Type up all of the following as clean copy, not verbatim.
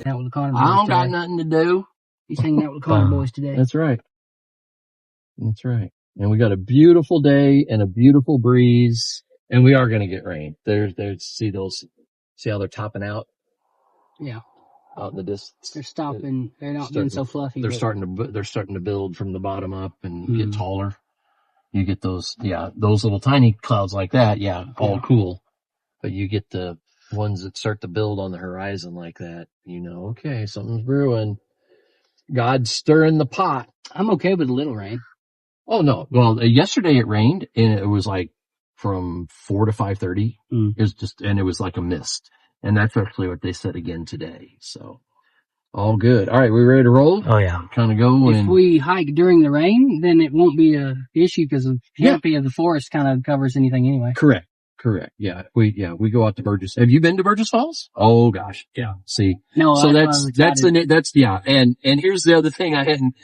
out with the Connor boys I don't today. got nothing to do. He's hanging out with the Connor boys today. That's right. That's right. And we got a beautiful day and a beautiful breeze, and we are going to get rain. See how they're topping out? Yeah. Out in the distance. They're stopping. They're not being so fluffy. They're starting to build from the bottom up and get taller. You get those little tiny clouds like that. Yeah, all cool. But you get the ones that start to build on the horizon like that. Okay, something's brewing. God's stirring the pot. I'm okay with a little rain. Oh no. Well, yesterday it rained and it was like from 4 to 5:30. It was like a mist. And that's actually what they said again today. So all good. All right. We ready to roll? Oh yeah. Kind of go. If we hike during the rain, then it won't be a issue because the canopy of the forest kind of covers anything anyway. Correct. Yeah. We go out to Burgess. Have you been to Burgess Falls? Oh gosh. Yeah. See. No. So that's And here's the other thing I hadn't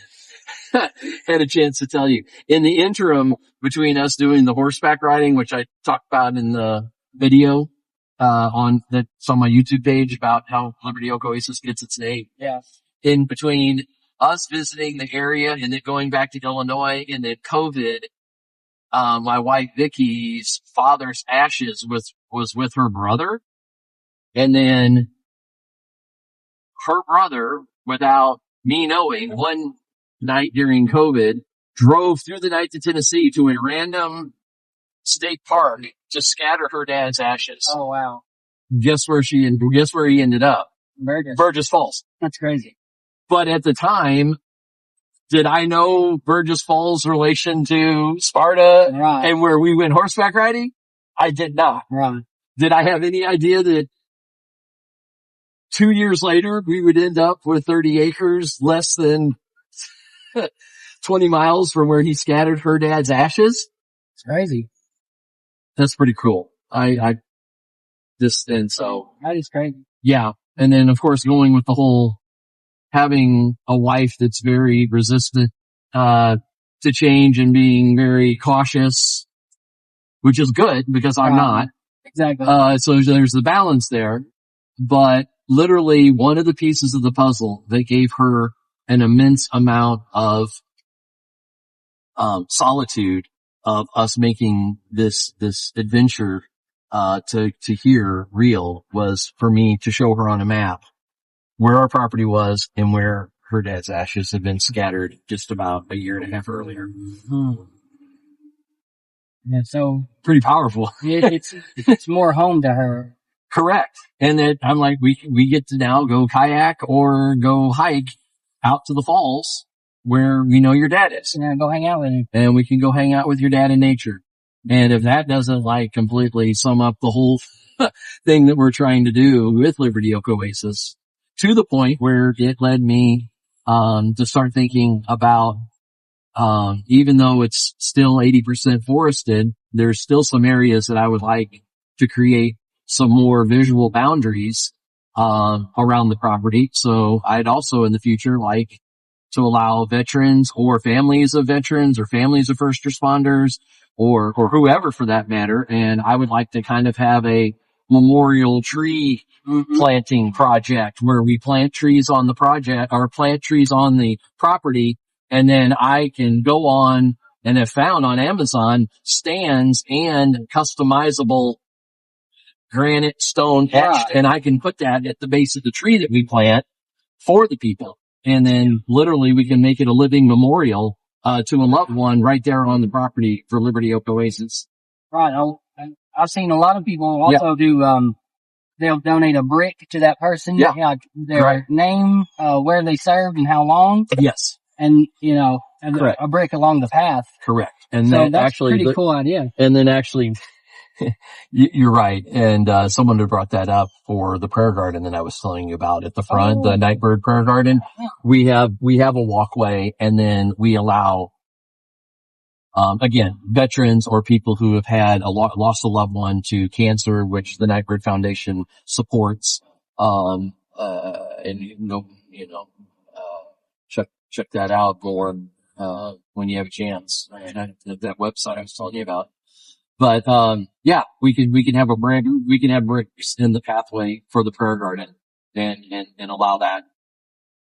had a chance to tell you. In the interim between us doing the horseback riding, which I talked about in the video, that's on my YouTube page about how Liberty Oak Oasis gets its name. Yeah. In between us visiting the area and then going back to Illinois and then COVID, my wife Vicky's father's ashes was with her brother. And then her brother, without me knowing, one night during COVID, drove through the night to Tennessee to a random state park to scatter her dad's ashes. Oh wow! Guess where he ended up? Burgess Falls. That's crazy. But at the time, did I know Burgess Falls' relation to Sparta and where we went horseback riding? I did not. Right. Did I have any idea that 2 years later we would end up with 30 acres less than 20 miles from where he scattered her dad's ashes? It's crazy. That's pretty cool. That is crazy. Yeah. And then of course going with the whole having a wife that's very resistant, to change and being very cautious, which is good because I'm not. Exactly. So there's the balance there, but literally one of the pieces of the puzzle that gave her an immense amount of, solitude of us making this adventure, to here real was for me to show her on a map where our property was and where her dad's ashes had been scattered just about a year and a half earlier. Yeah, so pretty powerful. It's more home to her. Correct. And that I'm like, we get to now go kayak or go hike out to the falls where we know your dad is. Yeah, go hang out with him. And we can go hang out with your dad in nature. And if that doesn't like completely sum up the whole thing that we're trying to do with Liberty Oak Oasis, to the point where it led me, to start thinking about, even though it's still 80% forested, there's still some areas that I would like to create some more visual boundaries, around the property. So I'd also in the future like to allow veterans or families of veterans or families of first responders or whoever for that matter. And I would like to kind of have a memorial tree planting project where we plant trees on the project or plant trees on the property. And then I can go on and have found on Amazon stands and customizable granite stone etched, and I can put that at the base of the tree that we plant for the people. And then literally we can make it a living memorial, to a loved one right there on the property for Liberty Oak Oasis. Right. I've seen a lot of people also do, they'll donate a brick to that person. Yeah. Their name, where they served and how long. Yes. And, a brick along the path. Correct. And so then that's actually, pretty cool idea. And then actually, you're right. And, someone had brought that up for the prayer garden that I was telling you about at the front, the Nightbird Prayer Garden. We have a walkway, and then we allow, again, veterans or people who have had lost a loved one to cancer, which the Nightbird Foundation supports. And check that out more, when you have a chance. That website I was telling you about. But, we can have bricks in the pathway for the prayer garden. and allow that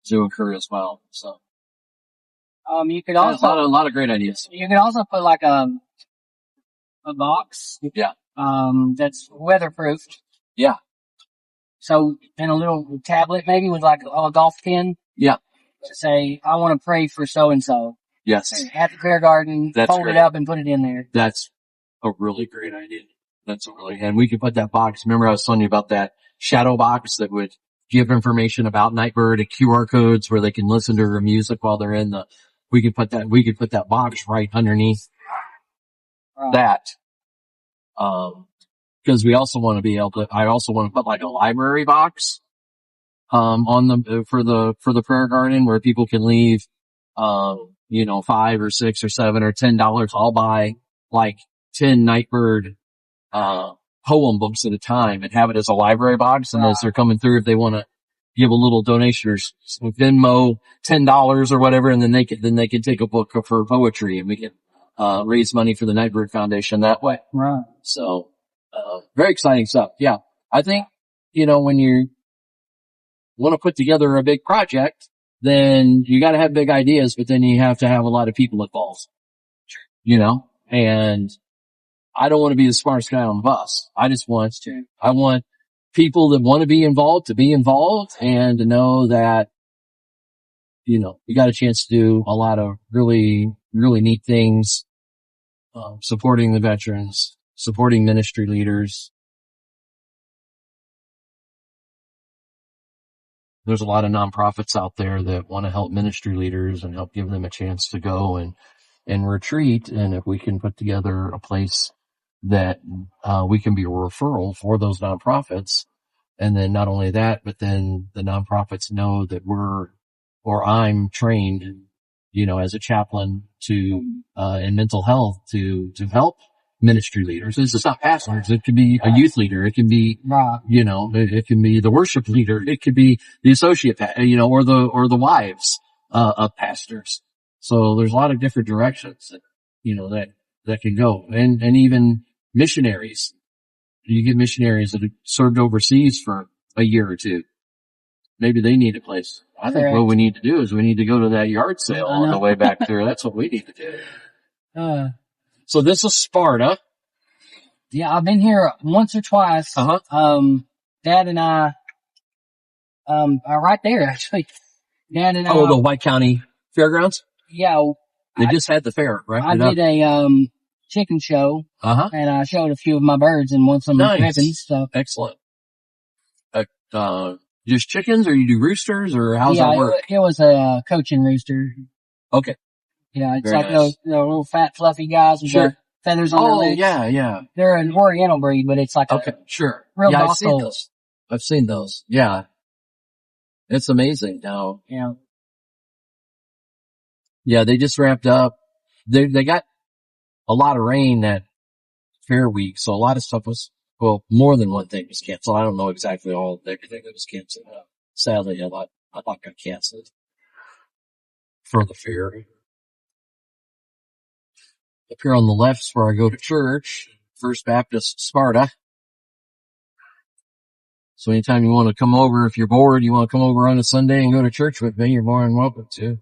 to occur as well. So, You could there's also, a lot of great ideas. you could also put like a box, Yeah. that's weatherproofed. Yeah. So, in a little tablet maybe with like a golf pin. Yeah. To say, I want to pray for so and so. Yes. At the prayer garden, That's fold great. it up and put it in there. That's a really great idea. And we could put that box. Remember I was telling you about that shadow box that would give information about Nightbird and QR codes where they can listen to her music while they're we could put that box right underneath that. Cause we also want to be able to, I also want to put like a library box, on for the prayer garden where people can leave, $5 or $6 or $7 or $10. I'll buy like 10 Nightbird, poem books at a time and have it as a library box. And as they're coming through, if they want to give a little donation or Venmo $10 or whatever, and then they can take a book for poetry and we can, raise money for the Nightbird Foundation that way. Right. So, very exciting stuff. Yeah. I think, when you want to put together a big project, then you got to have big ideas, but then you have to have a lot of people involved, and I don't want to be the smartest guy on the bus. I want people that want to be involved and to know that, you got a chance to do a lot of really, really neat things, supporting the veterans, supporting ministry leaders. There's a lot of nonprofits out there that want to help ministry leaders and help give them a chance to go and retreat. And if we can put together a place that, we can be a referral for those nonprofits. And then not only that, but then the nonprofits know that I'm trained, as a chaplain in mental health to help ministry leaders. It's not pastors. It could be a youth leader. It can be, it can be the worship leader. It could be the associate, or the wives, of pastors. So there's a lot of different directions that can go. And even missionaries. You get missionaries that have served overseas for a year or two. Maybe they need a place. I think what we need to do is we need to go to that yard sale on the way back there. That's what we need to do. So this is Sparta. Yeah, I've been here once or twice. Dad and I, are right there actually. Dad and I. Oh, the White County Fairgrounds? Yeah. They just had the fair, right? I did a, chicken show. And I showed a few of my birds and won some ribbons. So. Excellent. Just chickens, or you do roosters, or how's that work? It was a coaching rooster. Okay. Yeah, it's very like nice. those little fat, fluffy guys with the feathers on their legs. Yeah. They're an Oriental breed, but it's like real docile. I've seen those. Yeah. It's amazing now. Yeah. Yeah, they just wrapped up. They got a lot of rain that fair week, so a lot of stuff was, more than one thing was canceled. I don't know exactly everything that was canceled. Sadly, a lot got canceled for the fair. Up here on the left is where I go to church, First Baptist Sparta. So anytime you want to come over, if you're bored, you want to come over on a Sunday and go to church with me, you're more than welcome to.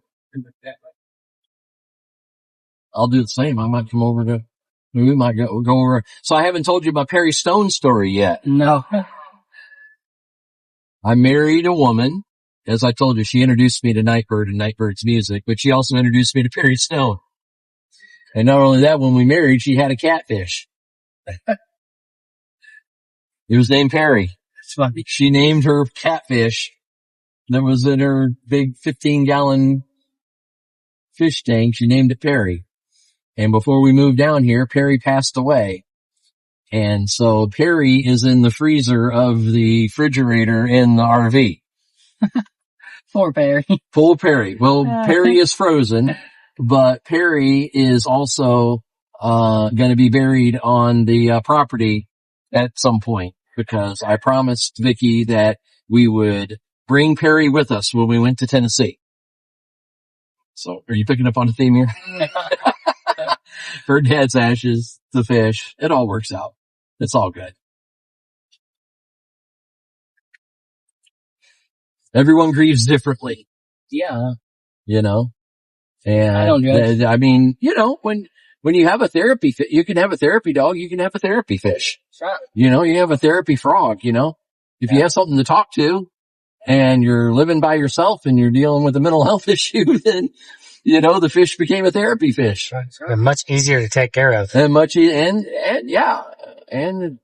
I'll do the same. I might come over we might go over. So I haven't told you my Perry Stone story yet. No. I married a woman. As I told you, she introduced me to Nightbird and Nightbird's music, but she also introduced me to Perry Stone. And not only that, when we married, she had a catfish. It was named Perry. That's funny. She named her catfish that was in her big 15-gallon fish tank. She named it Perry. And before we moved down here, Perry passed away. And so Perry is in the freezer of the refrigerator in the RV. Poor Perry. Poor Perry. Well, Perry is frozen, but Perry is also going to be buried on the property at some point, because I promised Vicky that we would bring Perry with us when we went to Tennessee. So are you picking up on the theme here? Her dad's ashes, the fish, it all works out. It's all good. Everyone grieves differently, Yeah. you know? And I don't judge. I mean, you know, when you have a therapy, you can have a therapy dog, you can have a therapy fish. That's right. You know, you have a therapy frog, you know? If you have something to talk to and you're living by yourself and you're dealing with a mental health issue, then, you know, the fish became a therapy fish. That's right. They're much easier to take care of. And and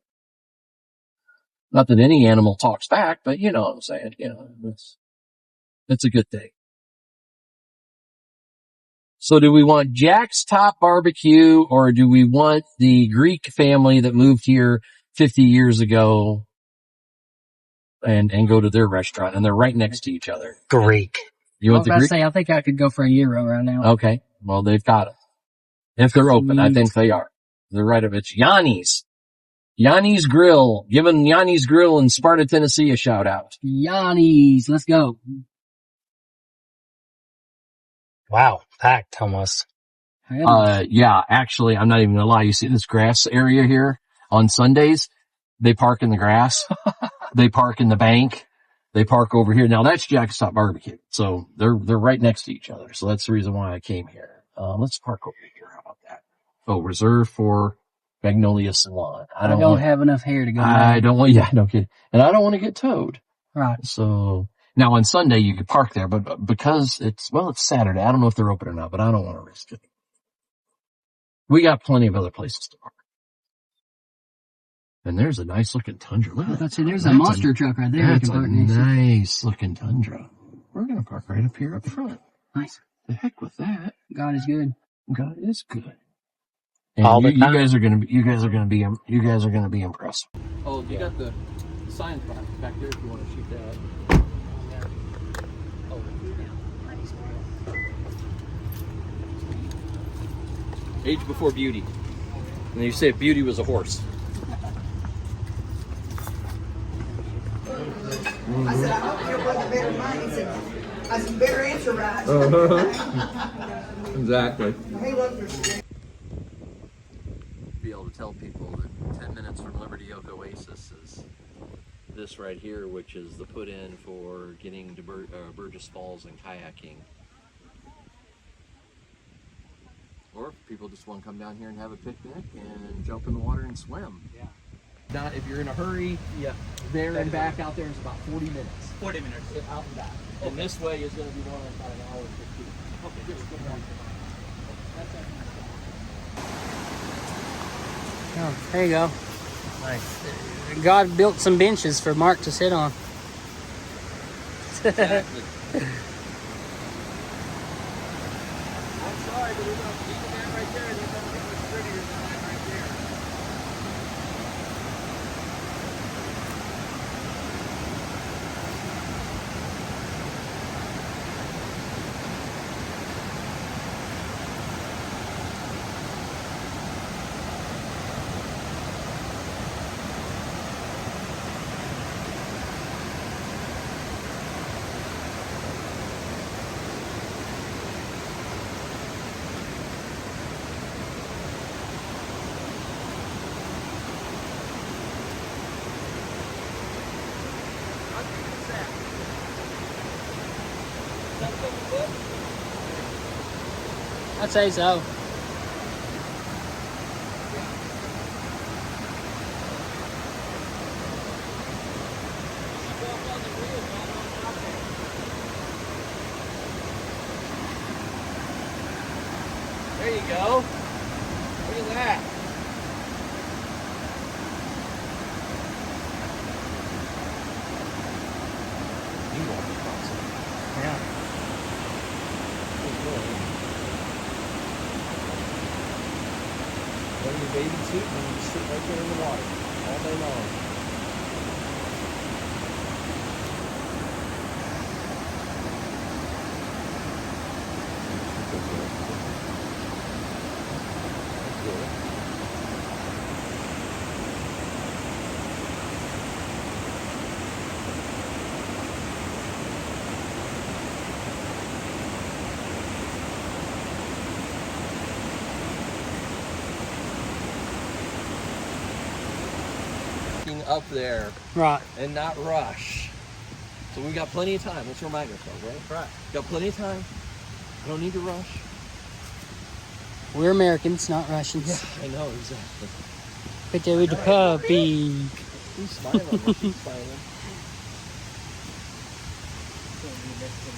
not that any animal talks back, but you know what I'm saying, you know, it's a good thing. So do we want Jack's Top Barbecue or do we want the Greek family that moved here 50 years ago and go to their restaurant? And they're right next to each other. Greek. You want the Greek? I think I could go for a gyro right now. Okay. Well, they've got it. If they're open, I think they are. They're right up. It's Yanni's. Yanni's Grill. Giving Yanni's Grill in Sparta, Tennessee a shout out. Yanni's. Let's go. Wow. Packed almost. Yeah, actually, I'm not even gonna lie. You see this grass area here on Sundays? They park in the grass. They park in the bank. They park over here. Now that's Jack's Top Barbecue. So they're right next to each other. So that's the reason why I came here. Let's park over here. How about that? Oh, reserved for Magnolia Salon. I don't have enough hair to go. I don't want, yeah, no kidding. And I don't want to get towed. Right. So now on Sunday you could park there, but because it's Saturday. I don't know if they're open or not, but I don't want to risk it. We got plenty of other places to park. And there's a nice looking Tundra. Look at that. There's a monster truck right there. That's a nice looking Tundra. We're going to park right up here up front. Nice. The heck with that. God is good. God is good. And you guys are going to be impressed. Oh, you got the signs back there if you want to shoot that. Age before beauty. And you say if beauty was a horse. I said, I hope you wasn't better than mine. He said, I said, better answer right. Exactly. He looked for Be able to tell people that 10 minutes from Liberty Oak Oasis is this right here, which is the put-in for getting to Burgess Falls and kayaking. Or if people just want to come down here and have a picnic and jump in the water and swim. Yeah. Not if you're in a hurry. Yeah. There and back out there is about 40 minutes. 40 minutes. Out and back. And this way is going to be more like about an hour and 15. Okay, just go down. Oh, there you go. Nice. God built some benches for Mark to sit on. Exactly. I'm sorry, but we're going to keep that right there. There's nothing much prettier than that right there. I'd say so. There you go. Look at that. You won't be crossing. Yeah. Go in your bathing suit and you just sit right there in the water all day long. Up there Right. and not rush. So we got plenty of time. Let's remind ourselves, right? Right. Got plenty of time. Don't need to rush. We're Americans, not Russians. I know, exactly. But there with the puppy. She's smiling. She's smiling.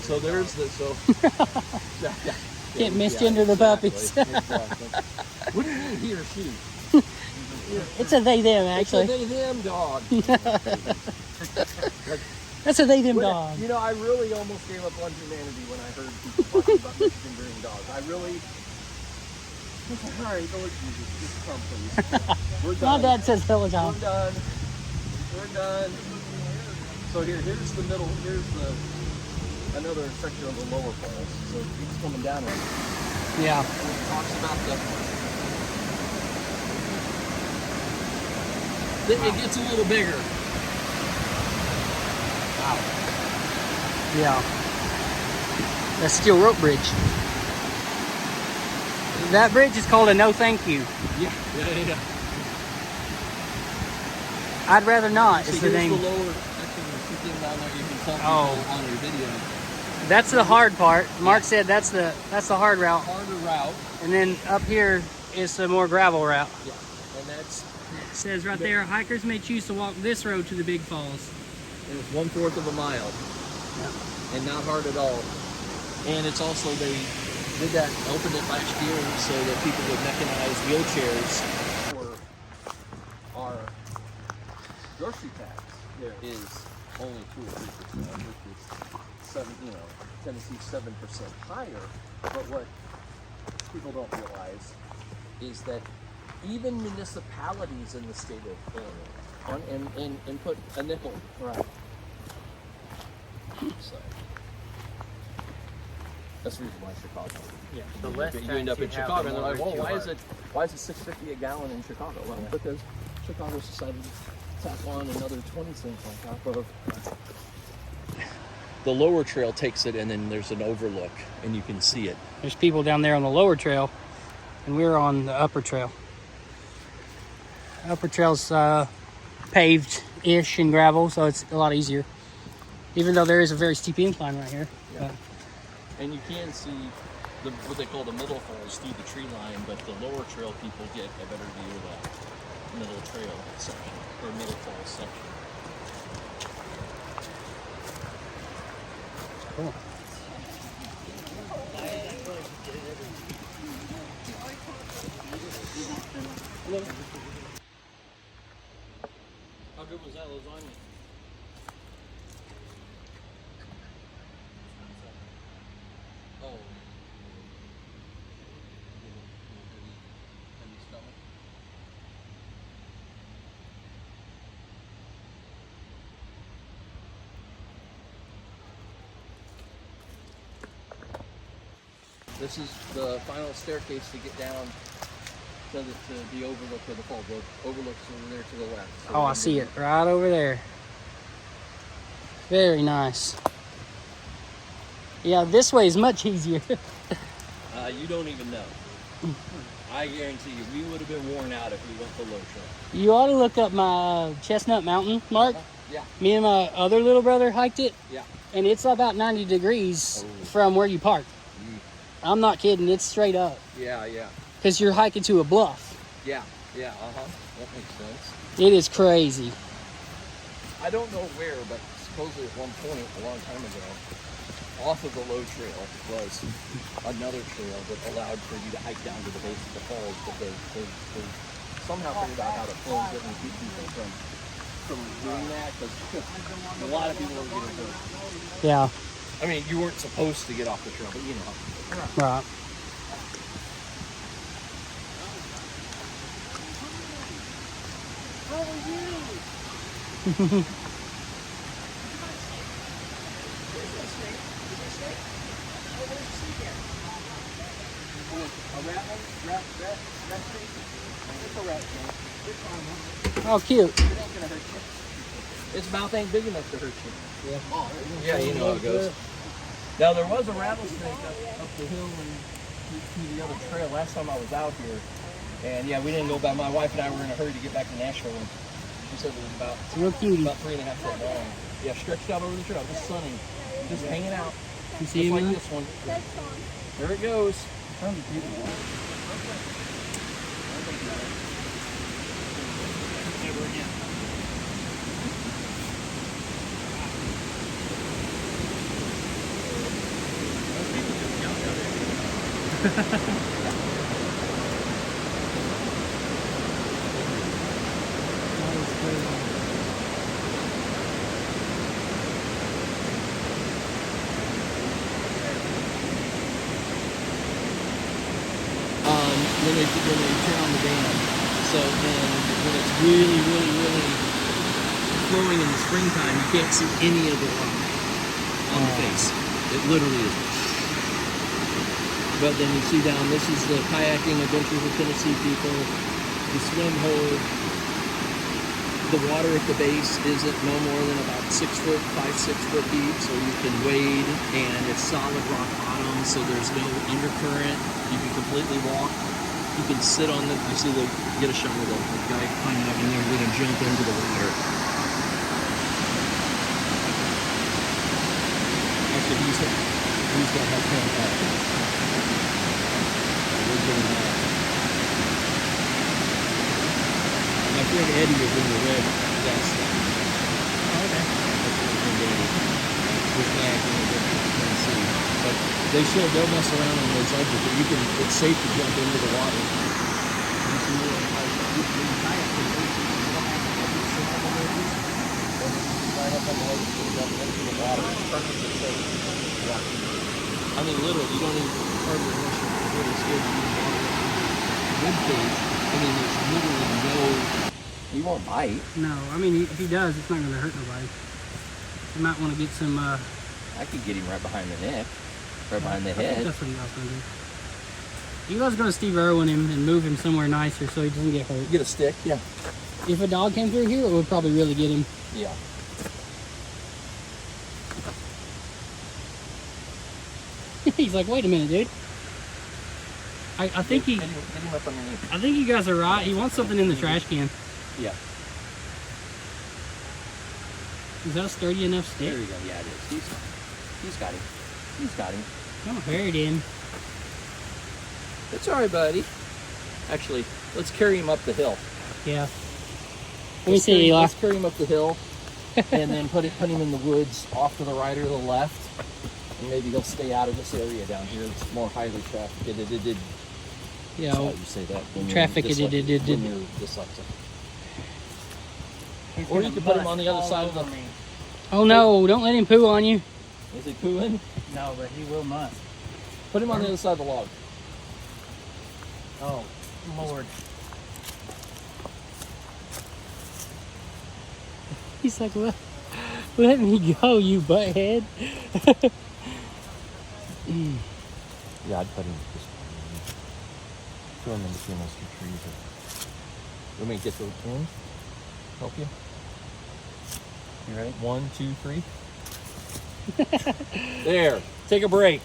So there's the Can't misgender the puppies. Exactly. What do you mean he or she? It's a they them actually. It's a they them dog. That's a they them dog. You know, I really almost gave up on humanity when I heard people talking about misgendering dogs. I really. All right, Lord Jesus, just come please. We're done. My dad says hello, Tom. We're done. We're done. So here's the middle. Here's another section of the lower falls. So it keeps coming down. Yeah. And it talks about then it gets a little bigger. Wow. Yeah. That's steel rope bridge. That bridge is called a no thank you. Yeah. I'd rather not. Is the Here's name. the lower. Actually, there's something down there you can tell people on your video. That's the hard part. Mark said that's the hard route. Harder route. And then up here is the more gravel route. Yeah. And that's. It says right there, hikers may choose to walk this road to the big falls. And it's 1/4 of a mile. Yeah. And not hard at all. And it's also they did that, opened it last year so that people with mechanized wheelchairs for our grocery tax is only 2 or 3%, which is 7, Tennessee's 7% higher. But what people don't realize is that even municipalities in the state of Illinois and put a nickel. Right. So that's the reason why Chicago. Yeah. The less You end up in Chicago, and they're like, "Well, why is it $6.50 a gallon in Chicago?" Well, because Chicago's decided to tack on another 20 cents on top of. The lower trail takes it, and then there's an overlook, and you can see it. There's people down there on the lower trail, and we're on the upper trail. Upper trail's paved-ish and gravel, so it's a lot easier. Even though there is a very steep incline right here. Yeah. And you can see what they call the middle falls through the tree line, but the lower trail people get a better view of that middle trail section, or middle falls section. Cool. How good was that lasagna? Oh. This is the final staircase to get down to the overlook of the fall. The overlook's over there to the left. So Oh, I see it right over there. Very nice. Yeah, this way is much easier. You don't even know. I guarantee you, we would have been worn out if we went the low trail. You ought to look up my Chestnut Mountain, Mark. Yeah. Me and my other little brother hiked it. Yeah. And it's about 90 degrees from where you park. I'm not kidding, it's straight up. Yeah, yeah. Because you're hiking to a bluff. Yeah, yeah, that makes sense. It is crazy. I don't know where, but supposedly at one point, a long time ago, off of the low trail was another trail that allowed for you to hike down to the base of the falls, but they somehow figured out how to close it and keep people from doing that, because a lot of people were getting hurt. Yeah. I mean, you weren't supposed to get off the trail, but you know. Right. How are you? Oh, cute. Its mouth ain't big enough to hurt you. Yeah, you know how it goes. Now, there was a rattlesnake up the hill and to the other trail last time I was out here. And yeah, we didn't go back. My wife and I were in a hurry to get back to Nashville. And You said it was about It's a real cutie. about 3.5 foot long. Yeah, stretched out over the trail, just sunning, just hanging out. You see Just him? like this one. There it goes. When they turn on the dam. So when it's really flowing in the springtime, you can't see any of the rock on the face. It literally is. But then you see down, this is the kayaking adventure for Tennessee people, the swim hole. The water at the base isn't no more than about 6 foot, 5-6 foot deep, so you can wade, and it's solid rock bottom, so there's no undercurrent. You can completely walk. You can sit on the, you see, get a shot of the guy climbing up in there, we're gonna jump into the water. Actually, he's got that kind of we're doing that. My friend Eddie was in the red vest. Oh, okay. That's my friend Eddie. With kayaking in Tennessee. But they'll mess around on those edges, but it's safe to jump into the water. I mean, literally, you don't even hardly unless you're really scared to use water. Good cage. I mean, there's literally no. He won't bite. No, I mean, if he does, it's not going to hurt nobody. You might want to get some. I could get him right behind the neck, right behind the I think head. that's what he was going to do. You guys going to Steve Irwin him and move him somewhere nicer so he doesn't get hurt. Get a stick, yeah. If a dog came through here, it would probably really get him. Yeah. He's like, wait a minute, dude. I think Get him up underneath. I think you guys are right. He wants something in the trash can. Yeah. Is that a sturdy enough stick? There you go. Yeah, it is. He's got him. He's got him. Don't hurt him. It's all right, buddy. Actually, let's carry him up the hill. Yeah. Let me see, Eli. Let's carry him up the hill, and then put him in the woods off to the right or the left, and maybe he'll stay out of this area down here. It's more highly trafficked. Yeah. That's how you say that. When Trafficked. you're dyslexic. Or you could put him on the other side of the. Oh no! Don't let him poo on you. Is he pooing? No, but he will must. Put him on the other side of the log. Oh, Lord. He's like, well, let me go, you butthead. Yeah, I'd put him this way. Throw him in between those two trees. Let me get the in. Help you. You ready? 1, 2, 3. There. Take a break.